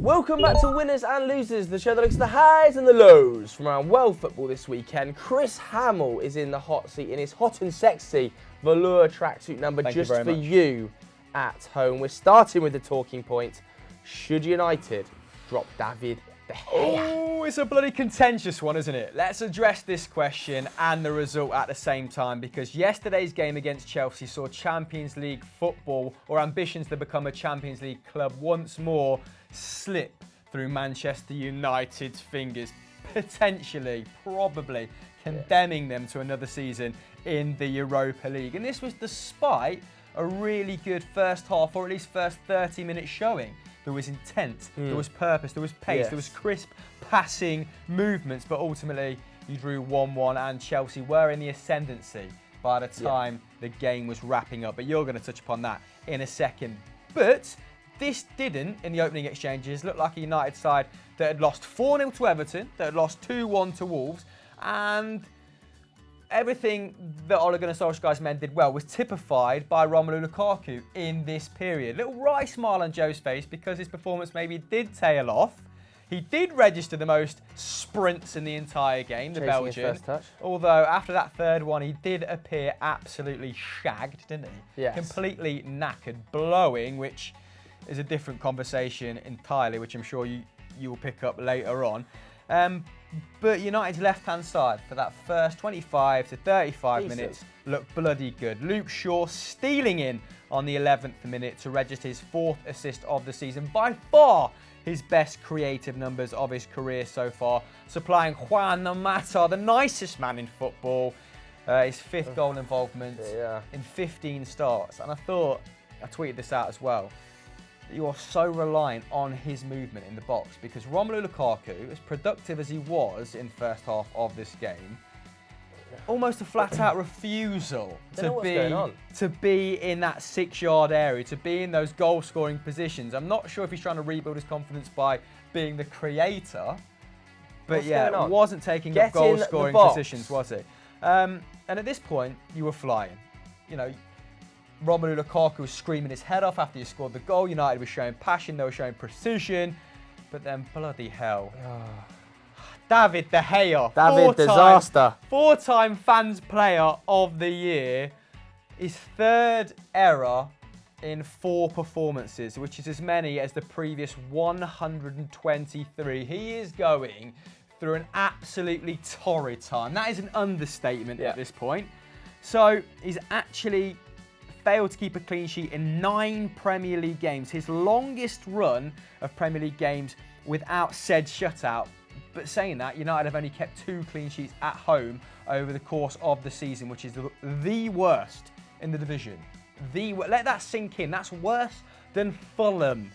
Welcome back to Winners and Losers, the show that looks at the highs and the lows from around world football this weekend. Chris Hamill is in the hot seat in his hot and sexy velour tracksuit number just for you at home. We're starting with the talking point. Should United drop David De Gea? Oh, it's a bloody contentious one, isn't it? Let's address this question and the result at the same time, because yesterday's game against Chelsea saw Champions League football, or ambitions to become a Champions League club, once more slip through Manchester United's fingers, potentially, probably condemning them to another season in the Europa League. And this was despite a really good first half, or at least first 30-minute showing. There was intent, there was purpose, there was pace, there was crisp passing movements, but ultimately you drew 1-1 and Chelsea were in the ascendancy by the time the game was wrapping up. But you're going to touch upon that in a second. But this didn't, in the opening exchanges, look like a United side that had lost 4-0 to Everton, that had lost 2-1 to Wolves, and everything that Ole Gunnar Solskjaer's men did well was typified by Romelu Lukaku in this period. Little wry smile on Joe's face because his performance maybe did tail off. He did register the most sprints in the entire game, the Belgian. His first touch. Although after that third one, he did appear absolutely shagged, didn't he? Yes. Completely knackered, blowing, which is a different conversation entirely, which I'm sure you will pick up later on. But United's left-hand side for that first 25 to 35 minutes looked bloody good. Luke Shaw stealing in on the 11th minute to register his 4th assist of the season. By far his best creative numbers of his career so far, supplying Juan Mata, the nicest man in football, his 5th goal involvement in 15 starts. And I tweeted this out as well, you are so reliant on his movement in the box, because Romelu Lukaku, as productive as he was in first half of this game, almost a flat-out refusal to be in that 6-yard area, to be in those goal-scoring positions. I'm not sure if he's trying to rebuild his confidence by being the creator, but wasn't taking up goal-scoring positions, was he? And at this point, you were flying. You know, Romelu Lukaku was screaming his head off after he scored the goal. United was showing passion, they were showing precision, but then bloody hell. David De Gea, four-time Fans Player of the Year, his 3rd error in 4 performances, which is as many as the previous 123. He is going through an absolutely torrid time. That is an understatement at this point. So he's actually failed to keep a clean sheet in 9 Premier League games, his longest run of Premier League games without said shutout. But saying that, United have only kept 2 clean sheets at home over the course of the season, which is the worst in the division. Let that sink in. That's worse than Fulham.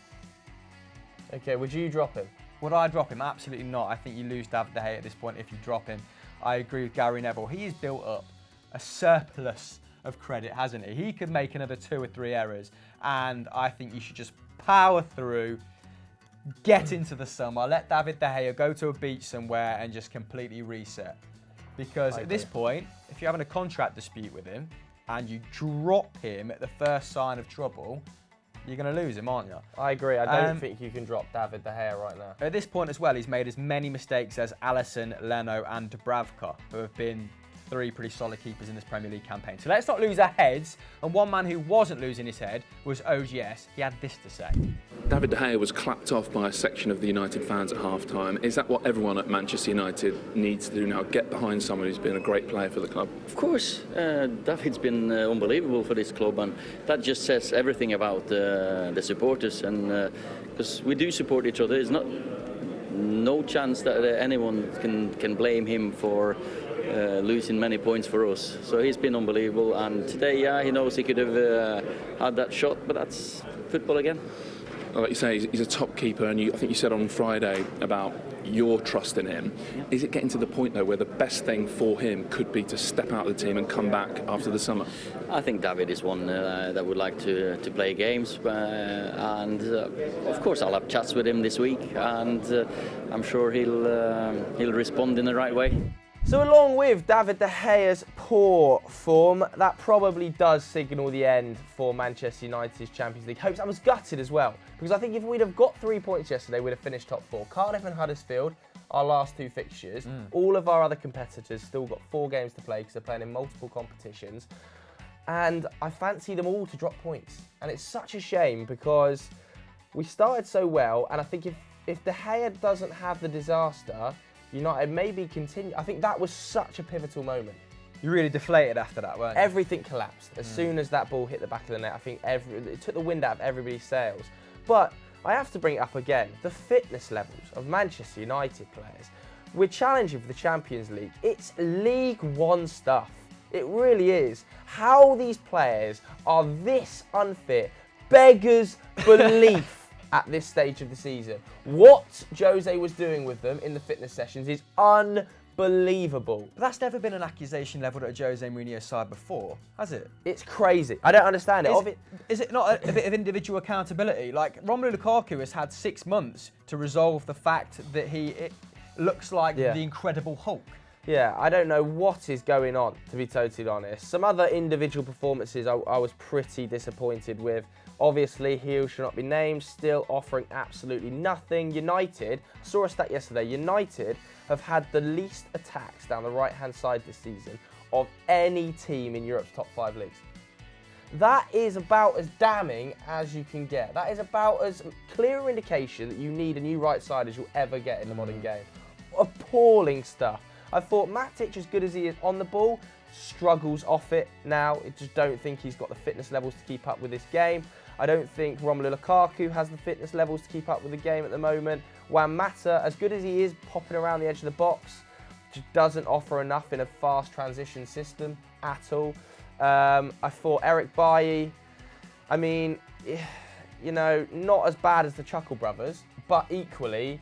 Okay, would you drop him? Would I drop him? Absolutely not. I think you lose David De Gea at this point if you drop him. I agree with Gary Neville. He has built up a surplus of credit, hasn't he? He could make another 2 or 3 errors, and I think you should just power through, get into the summer, let David De Gea go to a beach somewhere and just completely reset. Because at this point, if you're having a contract dispute with him and you drop him at the first sign of trouble, you're going to lose him, aren't you? I agree. I don't think you can drop David De Gea right now. At this point as well, he's made as many mistakes as Alisson, Leno and Dubravka, who have been 3 pretty solid keepers in this Premier League campaign. So let's not lose our heads. And one man who wasn't losing his head was OGS. He had this to say. David De Gea was clapped off by a section of the United fans at half-time. Is that what everyone at Manchester United needs to do now? Get behind someone who's been a great player for the club? Of course. David's been unbelievable for this club, and that just says everything about the supporters. And because we do support each other, there's no chance that anyone can blame him for losing many points for us. So he's been unbelievable, and today, he knows he could have had that shot, but that's football again. Like you say, he's a top keeper, and I think you said on Friday about your trust in him. Yeah. Is it getting to the point, though, where the best thing for him could be to step out of the team and come back after the summer? I think David is one that would like to play games, and of course I'll have chats with him this week, and I'm sure he'll respond in the right way. So along with David De Gea's poor form, that probably does signal the end for Manchester United's Champions League hopes. I was gutted as well, because I think if we'd have got 3 points yesterday, we'd have finished top 4. Cardiff and Huddersfield, our last 2 fixtures. All of our other competitors still got 4 games to play because they're playing in multiple competitions. And I fancy them all to drop points. And it's such a shame because we started so well, and I think if De Gea doesn't have the disaster, United maybe continue. I think that was such a pivotal moment. You really deflated after that, weren't you? Everything collapsed. As soon as that ball hit the back of the net, I think it took the wind out of everybody's sails. But I have to bring it up again. The fitness levels of Manchester United players. We're challenging for the Champions League. It's League One stuff. It really is. How these players are this unfit beggars belief. At this stage of the season. What Jose was doing with them in the fitness sessions is unbelievable. But that's never been an accusation levelled at Jose Mourinho's side before, has it? It's crazy. I don't understand it. Is it not a bit of individual accountability? Like, Romelu Lukaku has had 6 months to resolve the fact that it looks like the Incredible Hulk. Yeah, I don't know what is going on, to be totally honest. Some other individual performances I was pretty disappointed with. Obviously, he should not be named, still offering absolutely nothing. United, saw a stat yesterday, United have had the least attacks down the right-hand side this season of any team in Europe's top 5 leagues. That is about as damning as you can get. That is about as clear indication that you need a new right side as you'll ever get in the modern game. Appalling stuff. I thought Matic, as good as he is on the ball, struggles off it now. I just don't think he's got the fitness levels to keep up with this game. I don't think Romelu Lukaku has the fitness levels to keep up with the game at the moment. Juan Mata, as good as he is popping around the edge of the box, just doesn't offer enough in a fast transition system at all. I thought Eric Bailly, I mean, you know, not as bad as the Chuckle Brothers, but equally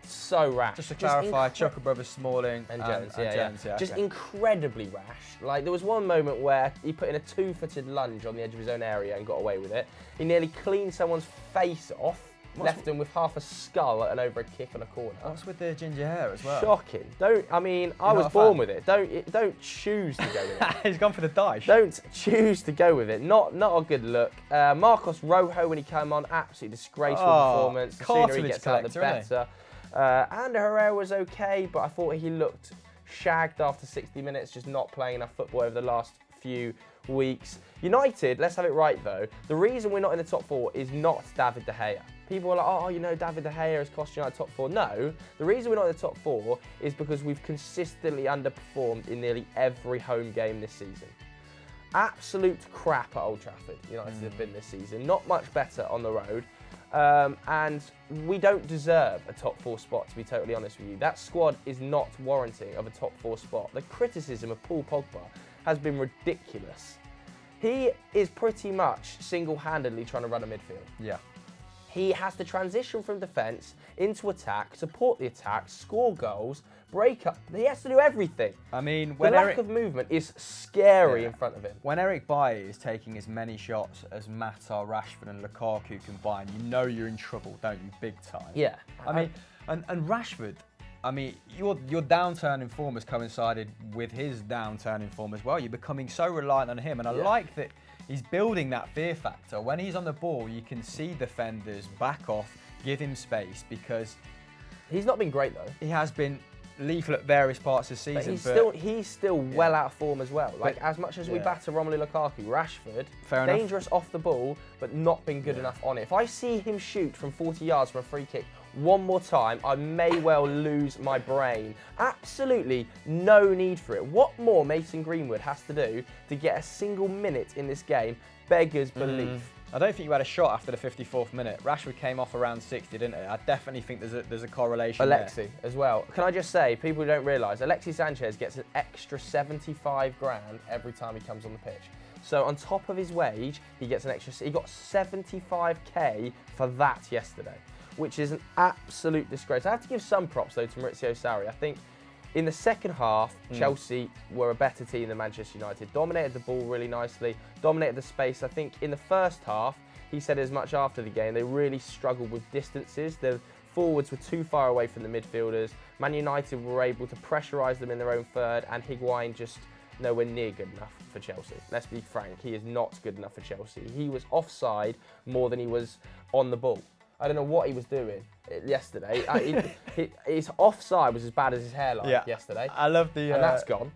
so rash. Just to clarify, Chuckle Brothers, Smalling and Jones. Yeah, just okay. incredibly rash. Like, there was one moment where he put in a 2-footed lunge on the edge of his own area and got away with it. He nearly cleaned someone's face off, left him with half a skull and over a kick on a corner. What's with the ginger hair as well? Shocking. I was born with it. Don't choose to go with it. He's gone for the dice. Don't choose to go with it. Not a good look. Marcos Rojo, when he came on, absolutely disgraceful performance. The sooner he gets out, the better. Ander Herrera was okay, but I thought he looked shagged after 60 minutes, just not playing enough football over the last few weeks. United, let's have it right though. The reason we're not in the top 4 is not David De Gea. People are like, oh, you know, David De Gea has cost United top 4. No, the reason we're not in the top 4 is because we've consistently underperformed in nearly every home game this season. Absolute crap at Old Trafford, United have been this season. Not much better on the road. And we don't deserve a top 4 spot, to be totally honest with you. That squad is not warranting of a top 4 spot. The criticism of Paul Pogba has been ridiculous. He is pretty much single-handedly trying to run a midfield. Yeah. He has to transition from defence into attack, support the attack, score goals, break up. He has to do everything. I mean, when the lack of movement is scary in front of him. When Eric Bailly is taking as many shots as Mata, Rashford and Lukaku combined, you know you're in trouble, don't you? Big time. Yeah. I mean, and Rashford, I mean, your downturn in form has coincided with his downturn in form as well. You're becoming so reliant on him, and I like that he's building that fear factor. When he's on the ball, you can see defenders back off, give him space, because he's not been great though. He has been lethal at various parts of the season. But he's still well out of form as well. Like, as much as we batter Romelu Lukaku, Rashford, dangerous off the ball, but not been good enough on it. If I see him shoot from 40 yards from a free kick one more time, I may well lose my brain. Absolutely no need for it. What more Mason Greenwood has to do to get a single minute in this game beggars belief. I don't think you had a shot after the 54th minute. Rashford came off around 60, didn't it? I definitely think there's a correlation there. As well. Can I just say, people don't realise, Alexis Sanchez gets an extra 75 grand every time he comes on the pitch. So on top of his wage, he gets an extra. He got 75k for that yesterday, which is an absolute disgrace. I have to give some props though to Maurizio Sarri. I think in the second half, Chelsea were a better team than Manchester United. Dominated the ball really nicely, dominated the space. I think in the first half, he said as much after the game, they really struggled with distances. The forwards were too far away from the midfielders. Man United were able to pressurise them in their own third, and Higuain just nowhere near good enough for Chelsea. Let's be frank, he is not good enough for Chelsea. He was offside more than he was on the ball. I don't know what he was doing yesterday. His offside was as bad as his hairline yesterday. I love the... and that's gone.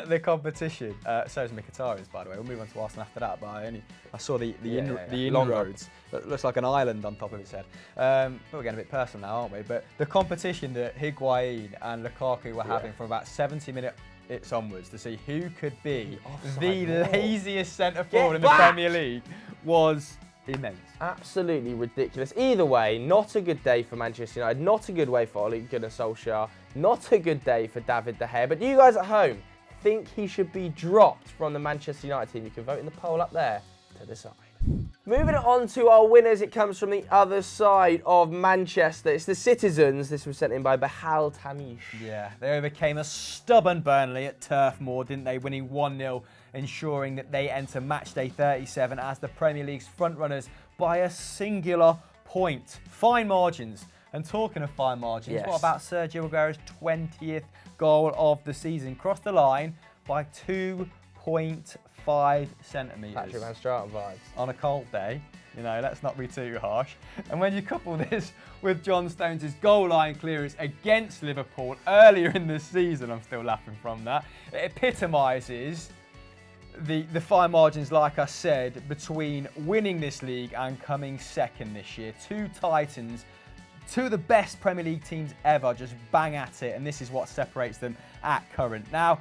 The competition. So is Mkhitaryan's, by the way. We'll move on to Arsenal after that, but I saw the inroads. It looks like an island on top of his head. But we're getting a bit personal now, aren't we? But the competition that Higuain and Lukaku were having from about 70 minutes onwards to see who could be the laziest centre forward in the Premier League was immense. Absolutely ridiculous. Either way, not a good day for Manchester United, not a good way for Ole Gunnar Solskjaer, not a good day for David De Gea. But do you guys at home think he should be dropped from the Manchester United team? You can vote in the poll up there to decide. Moving on to our winners, it comes from the other side of Manchester. It's the Citizens. This was sent in by Behal Tamish. Yeah, they overcame a stubborn Burnley at Turf Moor, didn't they? Winning 1-0, ensuring that they enter matchday 37 as the Premier League's frontrunners by a singular point. Fine margins. And talking of fine margins, what about Sergio Aguero's 20th goal of the season? Crossed the line by 2.5 centimetres. Patrick Van Straten vibes. On a cold day, you know, let's not be too harsh. And when you couple this with John Stones' goal line clearance against Liverpool earlier in the season, I'm still laughing from that, it epitomises the fine margins, like I said, between winning this league and coming second this year. Two Titans, two of the best Premier League teams ever, just bang at it, and this is what separates them at current. Now,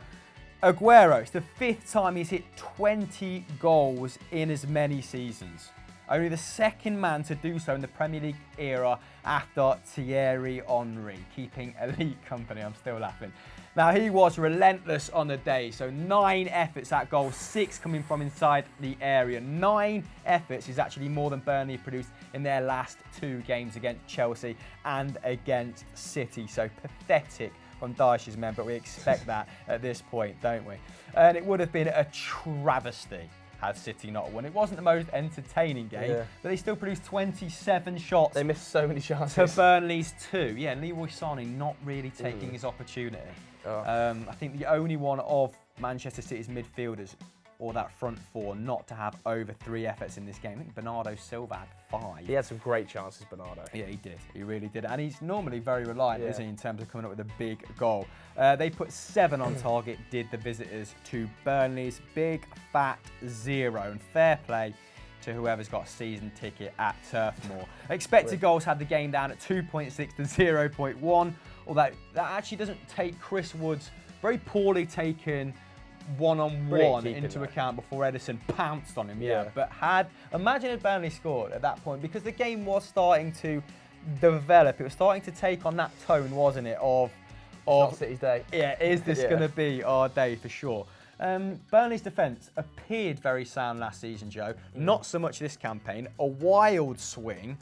Aguero, it's the 5th time he's hit 20 goals in as many seasons. Only the second man to do so in the Premier League era after Thierry Henry, keeping elite company. I'm still laughing. Now, he was relentless on the day, so 9 efforts at goal, 6 coming from inside the area. 9 efforts is actually more than Burnley produced in their last 2 games against Chelsea and against City, so pathetic from Dyche's men, but we expect that at this point, don't we? And it would have been a travesty had City not won. It wasn't the most entertaining game, but they still produced 27 shots. They missed so many chances. To Burnley's 2. Yeah, Leroy Sané not really taking his opportunity. I think the only one of Manchester City's midfielders or that front 4 not to have over 3 efforts in this game. I think Bernardo Silva had 5. He had some great chances, Bernardo. Yeah, he did. He really did. And he's normally very reliant, isn't he, in terms of coming up with a big goal. They put 7 on target, did the visitors, to Burnley's big fat 0. And fair play to whoever's got a season ticket at Turf Moor. Expected goals had the game down at 2.6 to 0.1, although that actually doesn't take Chris Wood's very poorly taken one-on-one into account before Edison pounced on him. But imagine if Burnley scored at that point, because the game was starting to develop. It was starting to take on that tone, wasn't it, of City's day. Yeah, is this going to be our day for sure? Burnley's defence appeared very sound last season, Joe. Not so much this campaign. A wild swing.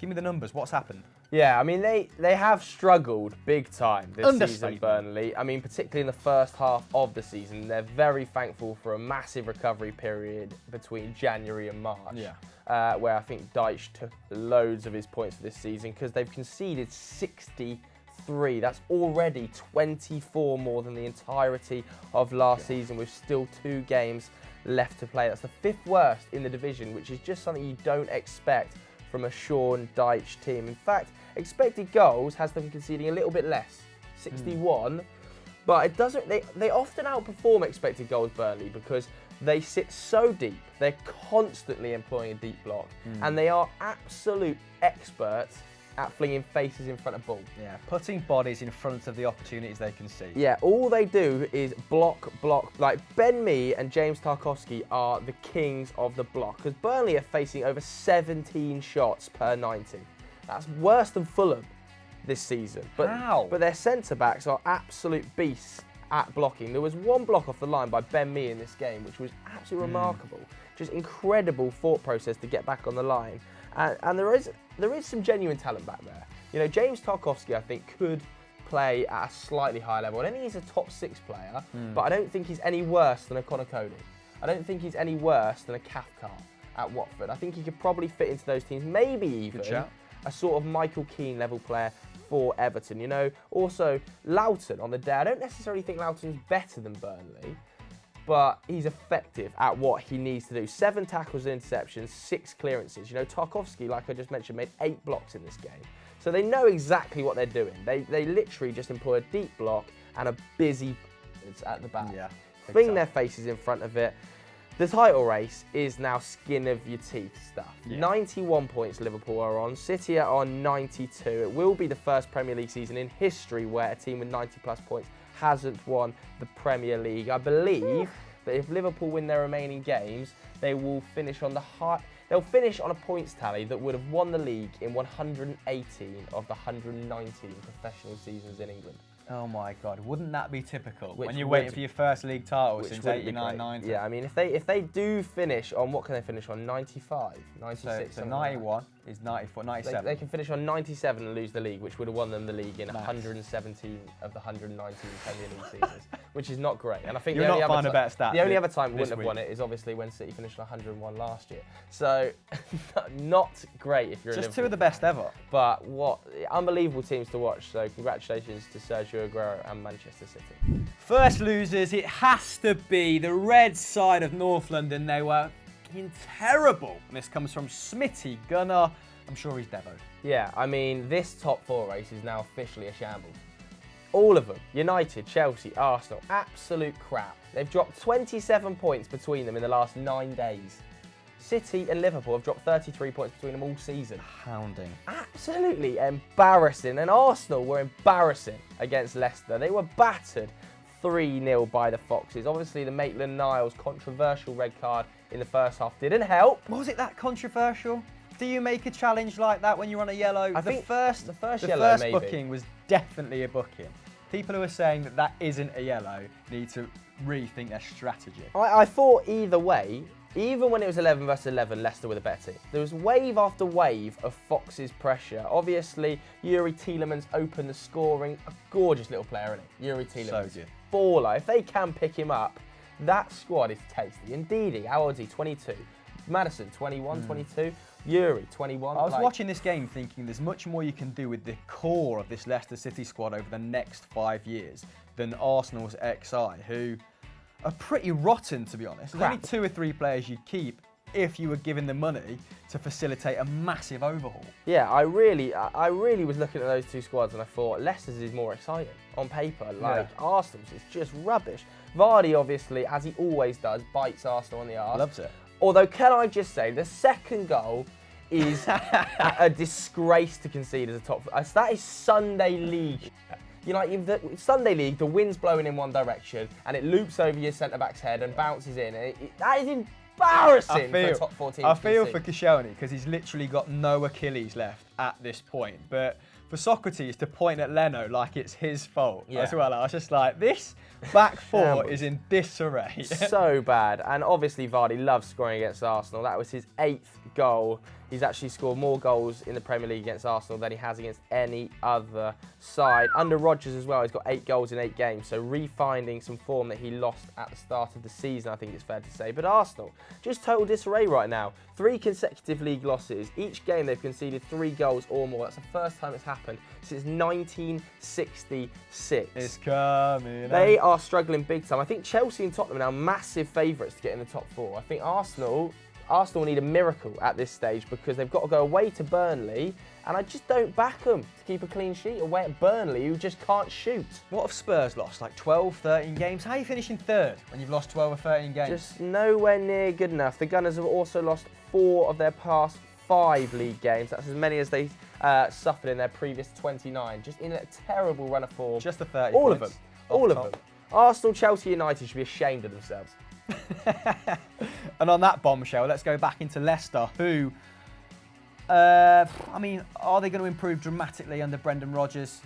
Give me the numbers. What's happened? Yeah, I mean, they have struggled big time this season, Burnley. I mean, particularly in the first half of the season. They're very thankful for a massive recovery period between January and March, where I think Dyche took loads of his points for this season because they've conceded 63. That's already 24 more than the entirety of last season, with still 2 games left to play. That's the 5th worst in the division, which is just something you don't expect from a Sean Dyche team. In fact, expected goals has them conceding a little bit less, 61, but it doesn't. They often outperform expected goals, Burnley, because they sit so deep. They're constantly employing a deep block, and they are absolute experts at flinging faces in front of ball. Yeah, putting bodies in front of the opportunities they can see. Yeah, all they do is block. Like Ben Mee and James Tarkowski are the kings of the block, because Burnley are facing over 17 shots per 90. That's worse than Fulham this season. But their centre-backs are absolute beasts at blocking. There was 1 block off the line by Ben Mee in this game, which was absolutely remarkable. Just incredible thought process to get back on the line. And there is some genuine talent back there. You know, James Tarkowski, I think, could play at a slightly higher level. I don't think he's a top 6 player, but I don't think he's any worse than a Conor Cody. I don't think he's any worse than a Cathcart at Watford. I think he could probably fit into those teams, maybe even a sort of Michael Keane level player for Everton. You know, also Loughton on the day. I don't necessarily think Loughton's better than Burnley, but he's effective at what he needs to do. 7 tackles and interceptions, 6 clearances. You know, Tarkowski, like I just mentioned, made 8 blocks in this game. So they know exactly what they're doing. They literally just employ a deep block and a busy at the back. Yeah, Fling their faces in front of it. The title race is now skin of your teeth stuff. Yeah. 91 points Liverpool are on. City are on 92. It will be the first Premier League season in history where a team with 90 plus points hasn't won the Premier League. I believe that if Liverpool win their remaining games, they will finish on they'll finish on a points tally that would have won the league in 118 of the 119 professional seasons in England. Oh my God, wouldn't that be typical? Which when you're would- waiting for your first league title since wouldn't be 89, great. 90. Yeah, I mean, if they do finish on, what can they finish on? 95, 96, So something like that. 91 is 94, 97. They can finish on 97 and lose the league, which would have won them the league in Nice. 117 of the 119 Premier League seasons, which is not great. And I think You'll the only not other find a better stat the only thi- other time we this wouldn't have won week. it is obviously when City finished on 101 last year. So not great if you're a Just Liverpool two of the best fan. ever. But what unbelievable teams to watch. So congratulations to Sergio Aguero and Manchester City. First losers, it has to be the red side of North London. They were fucking terrible. And this comes from Smitty Gunner. I'm sure he's devoed. Yeah, I mean, this top 4 race is now officially a shambles. All of them, United, Chelsea, Arsenal, absolute crap. They've dropped 27 points between them in the last 9 days. City and Liverpool have dropped 33 points between them all season. Hounding. Absolutely embarrassing. And Arsenal were embarrassing against Leicester. They were battered 3-0 by the Foxes. Obviously, the Maitland-Niles controversial red card in the first half didn't help. Was it that controversial? Do you make a challenge like that when you're on a yellow? I think the first the yellow, first maybe. booking was definitely a booking. People who are saying that that isn't a yellow need to rethink their strategy. I thought either way, even when it was 11 versus 11, Leicester were the better team. There was wave after wave of Fox's pressure. Obviously, Yuri Tielemans opened the scoring. A gorgeous little player, isn't he? Yuri Tielemans. So good. Baller. If they can pick him up, that squad is tasty. Indeed, how old is he? 22. Madison, 21, 22. Yuri, 21. I was watching this game thinking there's much more you can do with the core of this Leicester City squad over the next 5 years than Arsenal's XI, who are pretty rotten, to be honest. There's only 2 or 3 players you'd keep if you were given the money to facilitate a massive overhaul. Yeah, I really was looking at those 2 squads and I thought Leicester's is more exciting on paper. Like Arsenal's is just rubbish. Vardy, obviously, as he always does, bites Arsenal on the arse. Loves it. Although, can I just say, the second goal is a disgrace to concede as a top. That is Sunday League. You know, Sunday League, the wind's blowing in one direction and it loops over your centre-back's head and bounces in. That is embarrassing for a top 14. I feel for Koscielny because he's literally got no Achilles left at this point. But for Socrates to point at Leno like it's his fault as well, I was just like, this back 4 is in disarray. So bad. And obviously Vardy loves scoring against Arsenal. That was his 8th goal. He's actually scored more goals in the Premier League against Arsenal than he has against any other side. Under Rodgers as well, he's got 8 goals in 8 games, so refinding some form that he lost at the start of the season, I think it's fair to say. But Arsenal, just total disarray right now. 3 consecutive league losses. Each game they've conceded 3 goals or more. That's the first time it's happened since 1966. It's coming. They are struggling big time. I think Chelsea and Tottenham are now massive favourites to get in the top 4. I think Arsenal need a miracle at this stage because they've got to go away to Burnley, and I just don't back them to keep a clean sheet away at Burnley, who just can't shoot. What have Spurs lost? Like 12, 13 games? How are you finishing 3rd when you've lost 12 or 13 games? Just nowhere near good enough. The Gunners have also lost 4 of their past 5 league games. That's as many as they suffered in their previous 29. Just in a terrible run of form. Just the 30 All points of them. All of them. Arsenal, Chelsea, United should be ashamed of themselves. And on that bombshell, let's go back into Leicester, who, I mean, are they going to improve dramatically under Brendan Rodgers?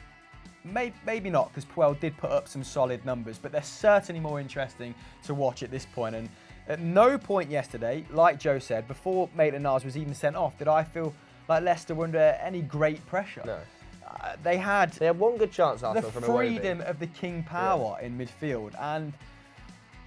Maybe not, because Puel did put up some solid numbers, but they're certainly more interesting to watch at this point. And at no point yesterday, like Joe said, before Maitland-Niles was even sent off, did I feel like Leicester were under any great pressure. No. They had one good chance, the Arsenal, from freedom of the king power in midfield, and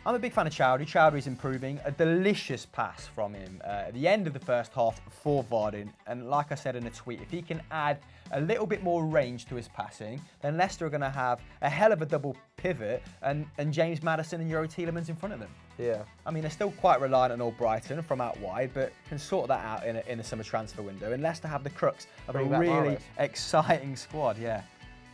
I'm a big fan of Chowdhury. Chowdhury's improving. A delicious pass from him at the end of the first half for Vardy. And like I said in a tweet, if he can add a little bit more range to his passing, then Leicester are going to have a hell of a double pivot and James Maddison and Youri Tielemans in front of them. Yeah. I mean, they're still quite reliant on Albrighton from out wide, but can sort that out in a summer transfer window. And Leicester have the crux of a really exciting squad. Yeah.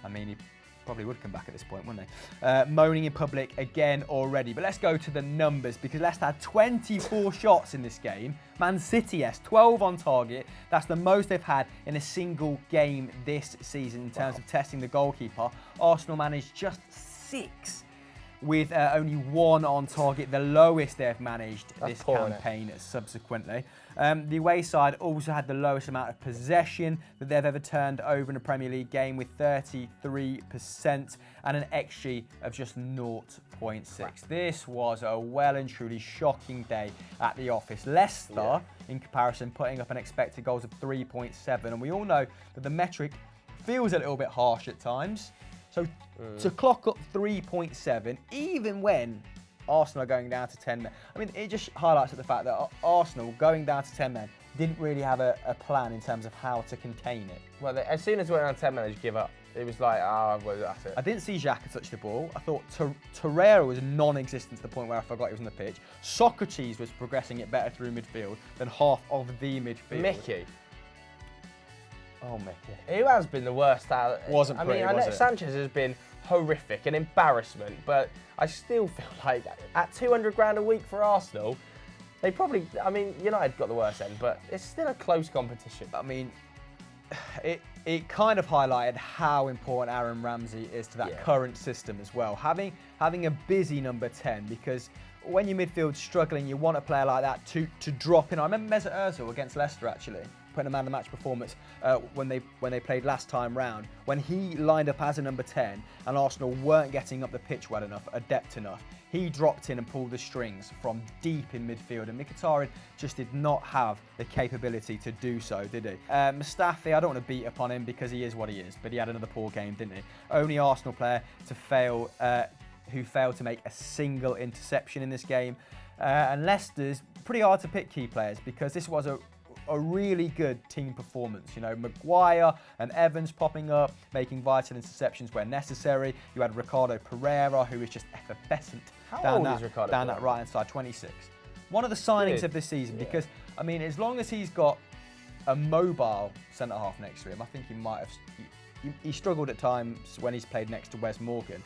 I mean, he probably would come back at this point, wouldn't they? Moaning in public again already. But let's go to the numbers, because Leicester had 24 shots in this game. Man City, yes, 12 on target. That's the most they've had in a single game this season in terms of testing the goalkeeper. Arsenal managed just 6 with only 1 on target, the lowest they've managed this campaign subsequently. The away side also had the lowest amount of possession that they've ever turned over in a Premier League game, with 33% and an XG of just 0.6. This was a well and truly shocking day at the office. Leicester, in comparison, putting up an expected goals of 3.7, and we all know that the metric feels a little bit harsh at times. So to clock up 3.7, even when Arsenal are going down to 10 men, I mean, it just highlights the fact that Arsenal going down to 10 men didn't really have a plan in terms of how to contain it. Well, as soon as we went on 10 men, they just give up. It was like, well, that's it. I didn't see Xhaka touch the ball. I thought Torreira was non-existent to the point where I forgot he was on the pitch. Socrates was progressing it better through midfield than half of the midfield. Mickey. Oh, Mickey. Who has been the worst out? Wasn't pretty, I mean, was it? Sanchez has been horrific, an embarrassment, but I still feel like at 200 grand a week for Arsenal, they probably, I mean, United got the worst end, but it's still a close competition. I mean, it kind of highlighted how important Aaron Ramsey is to that current system as well. Having a busy number 10, because when your midfield's struggling, you want a player like that to drop in. I remember Mesut Ozil against Leicester actually, putting a man of the match performance when they played last time round, when he lined up as a number 10 and Arsenal weren't getting up the pitch well enough, adept enough. He dropped in and pulled the strings from deep in midfield, and Mkhitaryan just did not have the capability to do so, did he? Mustafi, I don't want to beat upon him because he is what he is, but he had another poor game, didn't he? Only Arsenal player to fail, who failed to make a single interception in this game. And Leicester's pretty hard to pick key players, because this was a really good team performance. Maguire and Evans popping up, making vital interceptions where necessary. You had Ricardo Pereira, who is just effervescent down that right-hand side, 26. One of the signings of this season, because, I mean, as long as he's got a mobile centre-half next to him, I think he might have... He struggled at times when he's played next to Wes Morgan.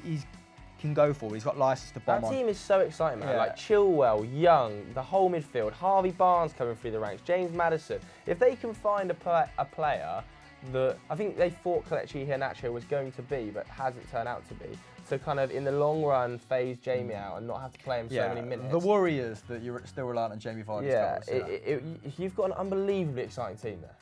He's can go for. He's got license to bomb on. That team is so exciting, man. Like Chilwell, Young, the whole midfield, Harvey Barnes coming through the ranks, James Maddison. If they can find a player that I think they thought Kelechi Iheanacho was going to be, but hasn't turned out to be, to kind of in the long run phase Jamie out and not have to play him so many minutes. The worry is that you're still reliant on Jamie Vardy's goals. You've got an unbelievably exciting team there.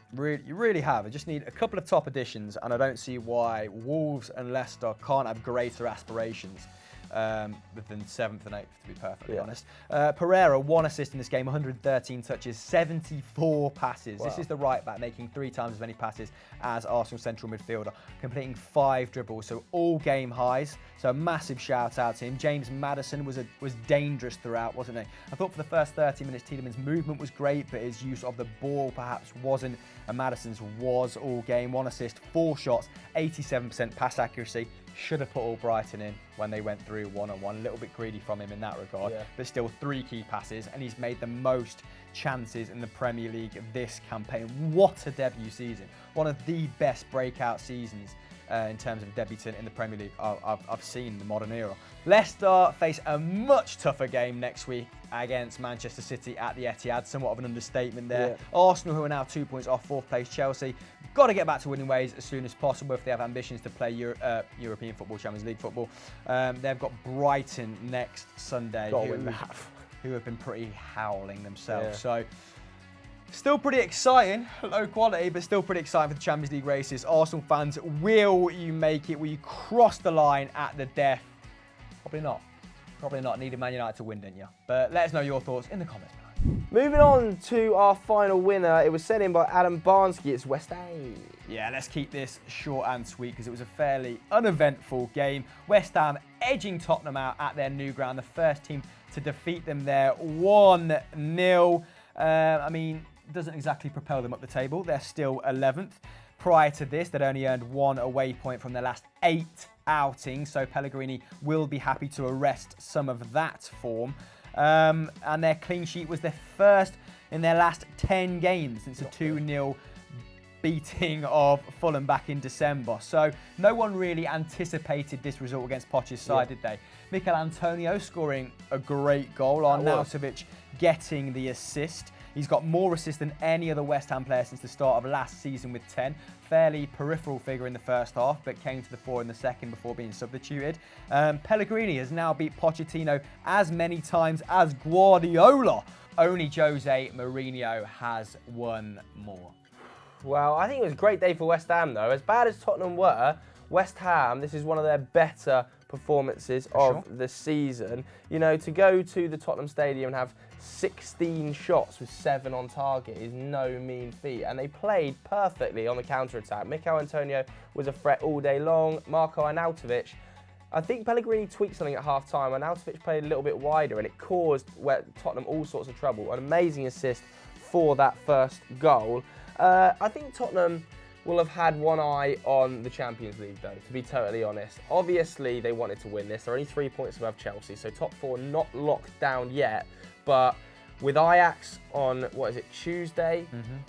You really have. I just need a couple of top additions, and I don't see why Wolves and Leicester can't have greater aspirations than 7th and 8th, to be perfectly honest. Pereira, 1 assist in this game, 113 touches, 74 passes. Wow. This is the right back making 3 times as many passes as Arsenal central midfielder, completing 5 dribbles, so all game highs. So a massive shout out to him. James Maddison was dangerous throughout, wasn't he? I thought for the first 30 minutes Tielemans' movement was great, but his use of the ball perhaps wasn't, and Maddison's was all game. 1 assist, 4 shots, 87% pass accuracy. Should have put Albrighton in when they went through one-on-one. A little bit greedy from him in that regard, but still 3 key passes, and he's made the most chances in the Premier League this campaign. What a debut season. One of the best breakout seasons in terms of debutant in the Premier League I've seen in the modern era. Leicester face a much tougher game next week against Manchester City at the Etihad. Somewhat of an understatement there. Arsenal, who are now 2 points off 4th place Chelsea, got to get back to winning ways as soon as possible if they have ambitions to play European football, Champions League football. They've got Brighton next Sunday, who have been pretty howling themselves. So still pretty exciting, low quality, but still pretty exciting for the Champions League races. Arsenal fans, will you make it? Will you cross the line at the death? Probably not. Probably not. Needed Man United to win, didn't you? But let us know your thoughts in the comments below. Moving on to our final winner, it was sent in by Adam Barnski. It's West Ham. Yeah, let's keep this short and sweet because it was a fairly uneventful game. West Ham edging Tottenham out at their new ground, the first team to defeat them there 1-0. I mean, doesn't exactly propel them up the table. They're still 11th. Prior to this, they'd only earned 1 away point from their last 8 outings, so Pellegrini will be happy to arrest some of that form. And their clean sheet was their first in their last 10 games since a 2-0 beating of Fulham back in December. So no one really anticipated this result against Poch's side, did they? Mikel Antonio scoring a great goal, Arnautovic getting the assist. He's got more assists than any other West Ham player since the start of last season with 10. Fairly peripheral figure in the first half, but came to the fore in the second before being substituted. Pellegrini has now beat Pochettino as many times as Guardiola. Only Jose Mourinho has won more. Well, I think it was a great day for West Ham, though. As bad as Tottenham were, West Ham, this is one of their better performances of the season. You know, to go to the Tottenham Stadium and have 16 shots with 7 on target is no mean feat. And they played perfectly on the counter-attack. Mikel Antonio was a threat all day long. Marko Arnautovic, I think Pellegrini tweaked something at half-time. Arnautovic played a little bit wider and it caused Tottenham all sorts of trouble. An amazing assist for that first goal. I think Tottenham will have had one eye on the Champions League, though, to be totally honest. Obviously, they wanted to win this. They're only 3 points above Chelsea, so top 4 not locked down yet. But with Ajax on, Tuesday,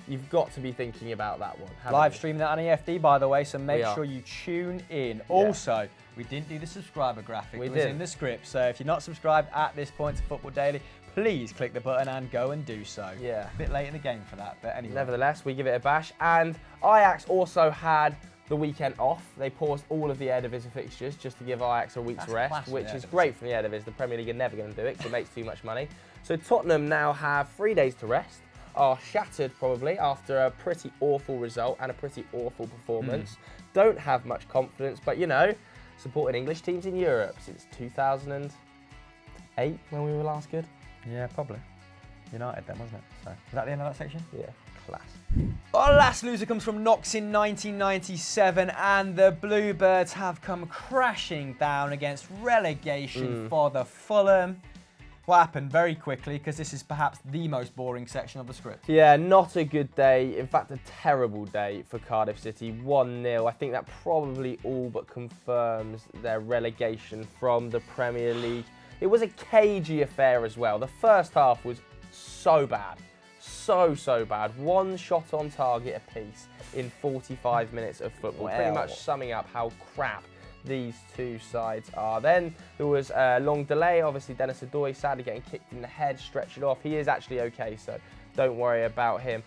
you've got to be thinking about that one. Live streaming that on EFD, by the way, so make sure you tune in. Yeah. Also, we didn't do the subscriber graphic. It was in the script, so if you're not subscribed at this point to Football Daily, please click the button and go and do so. Yeah. A bit late in the game for that, but anyway. Nevertheless, we give it a bash. And Ajax also had the weekend off. They paused all of the Eredivisie fixtures just to give Ajax a week's rest, which is great for the Eredivisie. The Premier League are never going to do it because it makes too much money. So Tottenham now have 3 days to rest, are shattered probably after a pretty awful result and a pretty awful performance. Don't have much confidence, but you know, supporting English teams in Europe since 2008 when we were last good. Yeah, probably. United then, wasn't it? So, was that the end of that section? Yeah, class. Our last loser comes from Knox in 1997, and the Bluebirds have come crashing down against relegation for the Fulham. What happened very quickly, because this is perhaps the most boring section of the script. Yeah, not a good day. In fact, a terrible day for Cardiff City. 1-0. I think that probably all but confirms their relegation from the Premier League. It was a cagey affair as well. The first half was so bad. So bad. 1 shot on target apiece in 45 minutes of football. Wow. Pretty much summing up how crap these two sides are. Then there was a long delay. Obviously, Dennis Odoi sadly getting kicked in the head, stretched it off. He is actually okay, so don't worry about him.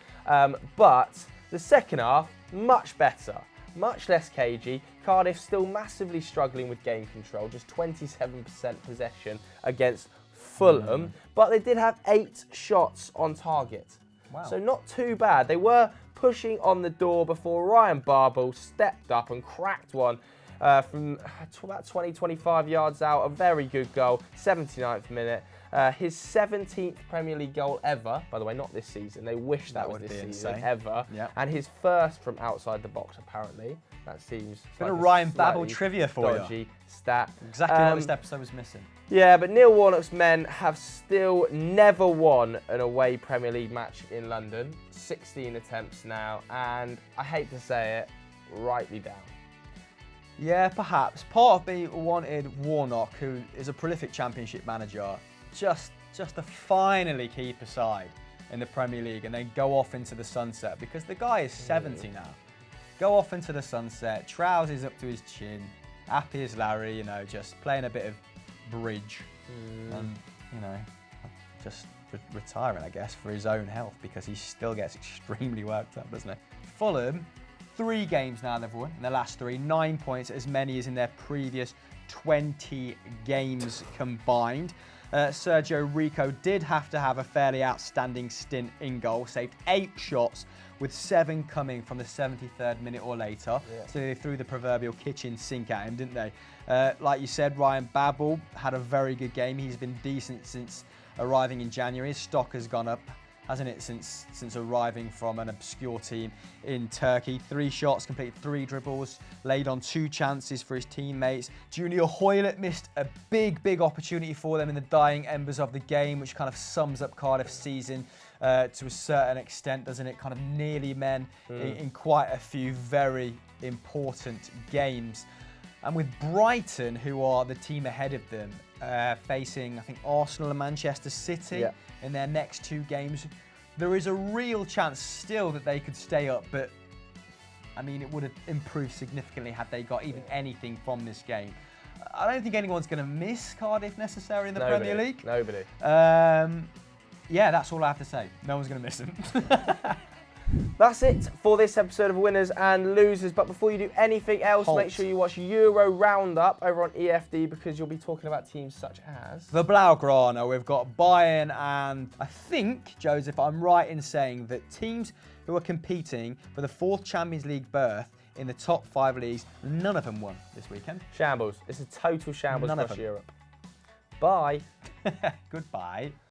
But the second half, much better. Much less cagey. Cardiff still massively struggling with game control, just 27% possession against Fulham, but they did have 8 shots on target. Wow. So not too bad. They were pushing on the door before Ryan Babel stepped up and cracked one from about 20-25 yards out. A very good goal, 79th minute. His 17th Premier League goal ever, by the way, not this season. They wish that was this season ever. Yep. And his first from outside the box, apparently. That seems Bit of like Ryan a Babel slightly trivia for you. dodgy stat. Exactly what this episode was missing. Yeah, but Neil Warnock's men have still never won an away Premier League match in London. 16 attempts now, and I hate to say it, rightly down. Yeah, perhaps. Part of me wanted Warnock, who is a prolific Championship manager, just to finally keep a side in the Premier League and then go off into the sunset, because the guy is 70 now. Go off into the sunset, trousers up to his chin, happy as Larry, you know, just playing a bit of bridge and, you know, just retiring, I guess, for his own health, because he still gets extremely worked up, doesn't he? Fulham, 3 games now they've won in the last 3, 9 points, as many as in their previous 20 games combined. Sergio Rico did have to have a fairly outstanding stint in goal, saved 8 shots, with 7 coming from the 73rd minute or later. Yeah. So they threw the proverbial kitchen sink at him, didn't they? Like you said, Ryan Babel had a very good game. He's been decent since arriving in January. His stock has gone up, hasn't it, since arriving from an obscure team in Turkey. 3 shots, completed 3 dribbles, laid on 2 chances for his teammates. Junior Hoilett missed a big opportunity for them in the dying embers of the game, which kind of sums up Cardiff's season to a certain extent, doesn't it? Kind of nearly men in quite a few very important games. And with Brighton, who are the team ahead of them, facing, I think, Arsenal and Manchester City in their next 2 games, there is a real chance still that they could stay up, but I mean, it would have improved significantly had they got even anything from this game. I don't think anyone's going to miss Cardiff necessarily in the Premier League. Nobody. Yeah, that's all I have to say. No one's going to miss them. That's it for this episode of Winners and Losers. But before you do anything else, make sure you watch Euro Roundup over on EFD, because you'll be talking about teams such as the Blaugrana. We've got Bayern, and I think, Joseph, I'm right in saying that teams who are competing for the 4th Champions League berth in the top 5 leagues, none of them won this weekend. Shambles. It's a total shambles None across Europe. Bye. Goodbye.